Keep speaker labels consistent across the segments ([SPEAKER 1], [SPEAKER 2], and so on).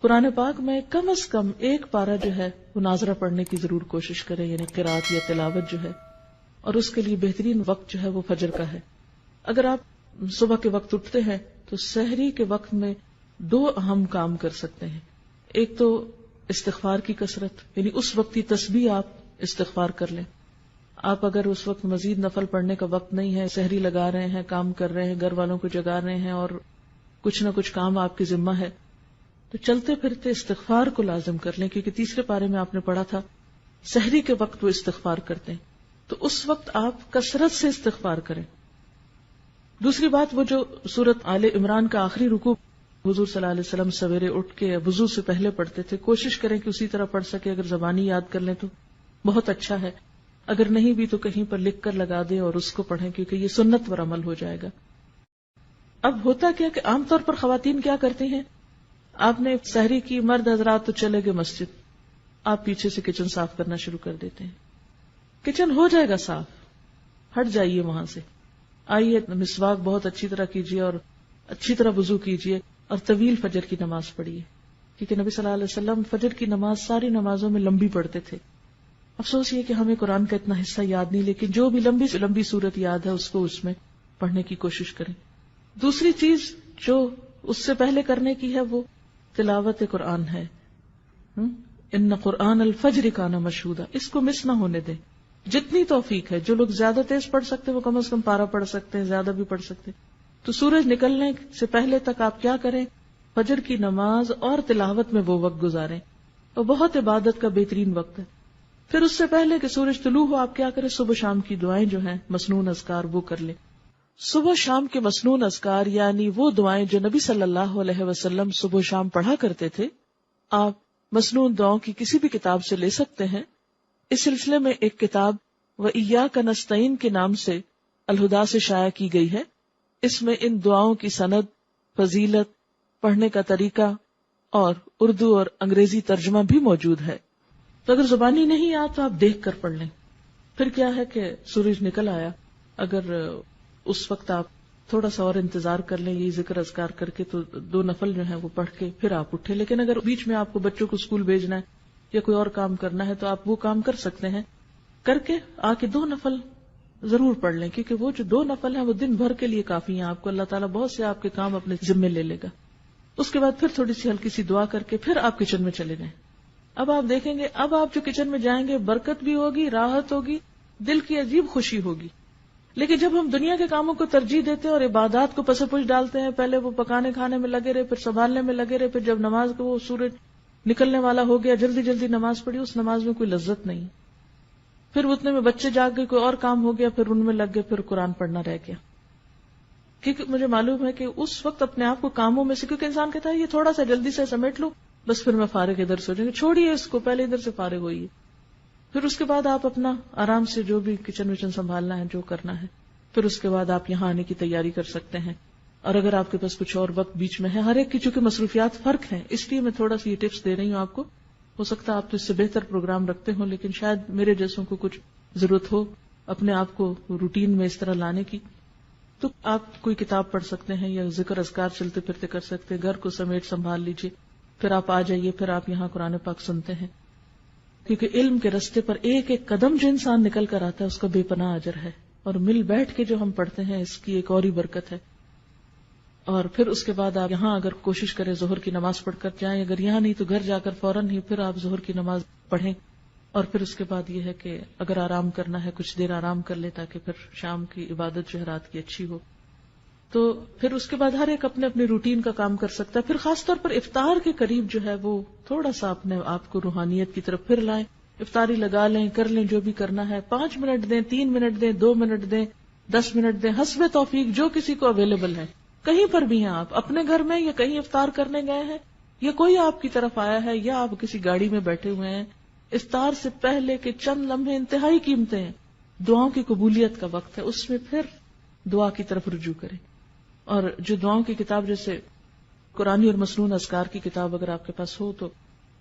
[SPEAKER 1] قرآن پاک میں کم از کم ایک پارہ جو ہے وہ ناظرہ پڑھنے کی ضرور کوشش کریں، یعنی قرات یا تلاوت جو ہے، اور اس کے لیے بہترین وقت جو ہے وہ فجر کا ہے۔ اگر آپ صبح کے وقت اٹھتے ہیں تو سحری کے وقت میں 2 اہم کام کر سکتے ہیں۔ ایک تو استغفار کی کثرت، یعنی اس وقت کی تسبیح آپ استغفار کر لیں۔ آپ اگر اس وقت مزید نفل پڑھنے کا وقت نہیں ہے، سحری لگا رہے ہیں، کام کر رہے ہیں، گھر والوں کو جگا رہے ہیں اور کچھ نہ کچھ کام آپ کے ذمہ ہے، تو چلتے پھرتے استغفار کو لازم کر لیں، کیونکہ تیسرے پارے میں آپ نے پڑھا تھا سحری کے وقت وہ استغفار کرتے ہیں، تو اس وقت آپ کثرت سے استغفار کریں۔ دوسری بات، وہ جو سورۃ آل عمران کا آخری رکوع حضور صلی اللہ علیہ وسلم سویرے اٹھ کے وضو سے پہلے پڑھتے تھے، کوشش کریں کہ اسی طرح پڑھ سکے۔ اگر زبانی یاد کر لیں تو بہت اچھا ہے، اگر نہیں بھی تو کہیں پر لکھ کر لگا دیں اور اس کو پڑھیں، کیونکہ یہ سنت پر عمل ہو جائے گا۔ اب ہوتا کیا کہ عام طور پر خواتین کیا کرتی ہیں، آپ نے سحری کی، مرد حضرات تو چلے گئے مسجد، آپ پیچھے سے کچن صاف کرنا شروع کر دیتے ہیں۔ کچن ہو جائے گا صاف، ہٹ جائیے وہاں سے، آئیے مسواک بہت اچھی طرح کیجیے اور اچھی طرح وضو کیجیے اور طویل فجر کی نماز پڑھیے، کیونکہ نبی صلی اللہ علیہ وسلم فجر کی نماز ساری نمازوں میں لمبی پڑھتے تھے۔ افسوس یہ کہ ہمیں قرآن کا اتنا حصہ یاد نہیں، لیکن جو بھی لمبی سے لمبی صورت یاد ہے اس کو اس میں پڑھنے کی کوشش کریں۔ دوسری چیز جو اس سے پہلے کرنے کی ہے وہ تلاوت قرآن ہے۔ ان قرآن الفجر کان مشہودا، اس کو مس نہ ہونے دیں، جتنی توفیق ہے۔ جو لوگ زیادہ تیز پڑھ سکتے ہیں وہ کم از کم پارہ پڑھ سکتے ہیں، زیادہ بھی پڑھ سکتے ہیں۔ تو سورج نکلنے سے پہلے تک آپ کیا کریں، فجر کی نماز اور تلاوت میں وہ وقت گزاریں، اور بہت عبادت کا بہترین وقت ہے۔ پھر اس سے پہلے کہ سورج طلوع ہو آپ کیا کریں، صبح شام کی دعائیں جو ہیں مسنون اذکار وہ کر لیں۔ صبح شام کے مسنون اذکار یعنی وہ دعائیں جو نبی صلی اللہ علیہ وسلم صبح شام پڑھا کرتے تھے، آپ مسنون دعاؤں کی کسی بھی کتاب سے لے سکتے ہیں۔ اس سلسلے میں ایک کتاب وَإِيَّاكَ نَسْتَعِينُ کے نام سے الہدا سے شائع کی گئی ہے۔ اس میں ان دعاؤں کی سند، فضیلت، پڑھنے کا طریقہ اور اردو اور انگریزی ترجمہ بھی موجود ہے۔ تو اگر زبانی نہیں آ تو آپ دیکھ کر پڑھ لیں۔ پھر کیا ہے کہ سورج نکل آیا، اگر اس وقت آپ تھوڑا سا اور انتظار کر لیں یہ ذکر اذکار کر کے، تو 2 نفل جو ہیں وہ پڑھ کے پھر آپ اٹھے۔ لیکن اگر بیچ میں آپ کو بچوں کو اسکول بھیجنا ہے یا کوئی اور کام کرنا ہے تو آپ وہ کام کر سکتے ہیں، کر کے آ کے 2 نفل ضرور پڑھ لیں، کیونکہ وہ جو 2 نفل ہیں وہ دن بھر کے لیے کافی ہیں، آپ کو اللہ تعالیٰ بہت سے آپ کے کام اپنے ذمے لے لے گا۔ اس کے بعد پھر تھوڑی سی ہلکی سی دعا کر کے پھر آپ کچن میں چلے جائیں۔ اب آپ دیکھیں گے، اب آپ جو کچن میں جائیں گے برکت بھی ہوگی، راحت ہوگی، دل کی عجیب خوشی ہوگی۔ لیکن جب ہم دنیا کے کاموں کو ترجیح دیتے ہیں اور عبادات کو پس پش ڈالتے ہیں، پہلے وہ پکانے کھانے میں لگے رہے، پھر سنبھالنے میں لگے رہے، پھر جب نماز کو وہ سورج نکلنے والا ہو گیا جلدی جلدی نماز پڑھی، اس نماز میں کوئی لذت نہیں۔ پھر اتنے میں بچے جاگ گئے، کوئی اور کام ہو گیا، پھر ان میں لگ گئے، پھر قرآن پڑھنا رہ گیا۔ کیونکہ مجھے معلوم ہے کہ اس وقت اپنے آپ کو کاموں میں سے، کیونکہ انسان کہتا ہے یہ تھوڑا سا جلدی سے سمیٹ لوں بس پھر میں فارغ ادھر سے ہو جائیں گے، چھوڑیے اس کو، پہلے ادھر سے فارغ ہوئیے۔ پھر اس کے بعد آپ اپنا آرام سے جو بھی کچن وچن سنبھالنا ہے، جو کرنا ہے، پھر اس کے بعد آپ یہاں آنے کی تیاری کر سکتے ہیں۔ اور اگر آپ کے پاس کچھ اور وقت بیچ میں ہے، ہر ایک کی چونکہ مصروفیات فرق ہیں، اس لیے میں تھوڑا سی یہ ٹپس دے رہی ہوں آپ کو۔ ہو سکتا ہے آپ تو اس سے بہتر پروگرام رکھتے ہوں، لیکن شاید میرے جیسوں کو کچھ ضرورت ہو اپنے آپ کو روٹین میں اس طرح لانے کی، تو آپ کوئی کتاب پڑھ سکتے ہیں یا ذکر اذکار چلتے پھرتے کر سکتے ہیں، گھر کو سمیٹ سنبھال لیجیے، پھر آپ آ جائیے، پھر آپ یہاں قرآن پاک سنتے ہیں۔ کیونکہ علم کے رستے پر ایک ایک قدم جو انسان نکل کر آتا ہے اس کا بے پناہ اجر ہے، اور مل بیٹھ کے جو ہم پڑھتے ہیں اس کی ایک اور ہی برکت ہے۔ اور پھر اس کے بعد آپ یہاں اگر کوشش کریں ظہر کی نماز پڑھ کر جائیں، اگر یہاں نہیں تو گھر جا کر فوراً ہی پھر آپ ظہر کی نماز پڑھیں، اور پھر اس کے بعد یہ ہے کہ اگر آرام کرنا ہے کچھ دیر آرام کر لے تاکہ پھر شام کی عبادت جو ہے رات کی اچھی ہو۔ تو پھر اس کے بعد ہر ایک اپنے اپنے روٹین کا کام کر سکتا ہے۔ پھر خاص طور پر افطار کے قریب جو ہے وہ تھوڑا سا اپنے آپ کو روحانیت کی طرف پھر لائیں، افطاری لگا لیں، کر لیں جو بھی کرنا ہے، 5 منٹ دیں، 3 منٹ دیں، 2 منٹ دیں، 10 منٹ دیں، حسب توفیق جو کسی کو اویلیبل ہے۔ کہیں پر بھی ہیں آپ، اپنے گھر میں یا کہیں افطار کرنے گئے ہیں یا کوئی آپ کی طرف آیا ہے یا آپ کسی گاڑی میں بیٹھے ہوئے ہیں، افطار سے پہلے کے چند لمحے انتہائی قیمتی ہیں، دعاؤں کی قبولیت کا وقت ہے، اس میں پھر دعا کی طرف رجوع کریں۔ اور جو دعاؤں کی کتاب جیسے قرآنی اور مسنون اذکار کی کتاب اگر آپ کے پاس ہو تو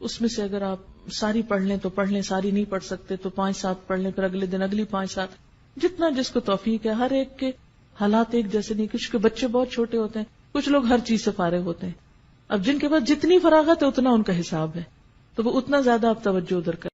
[SPEAKER 1] اس میں سے اگر آپ ساری پڑھ لیں تو پڑھ لیں، ساری نہیں پڑھ سکتے تو 5-7 پڑھ لیں، پھر اگلے دن اگلی 5-7، جتنا جس کو توفیق ہے۔ ہر ایک کے حالات ایک جیسے نہیں، کچھ کے بچے بہت چھوٹے ہوتے ہیں، کچھ لوگ ہر چیز سے فارغ ہوتے ہیں، اب جن کے پاس جتنی فراغت ہے اتنا ان کا حساب ہے، تو وہ اتنا زیادہ آپ توجہ ادھر کریں.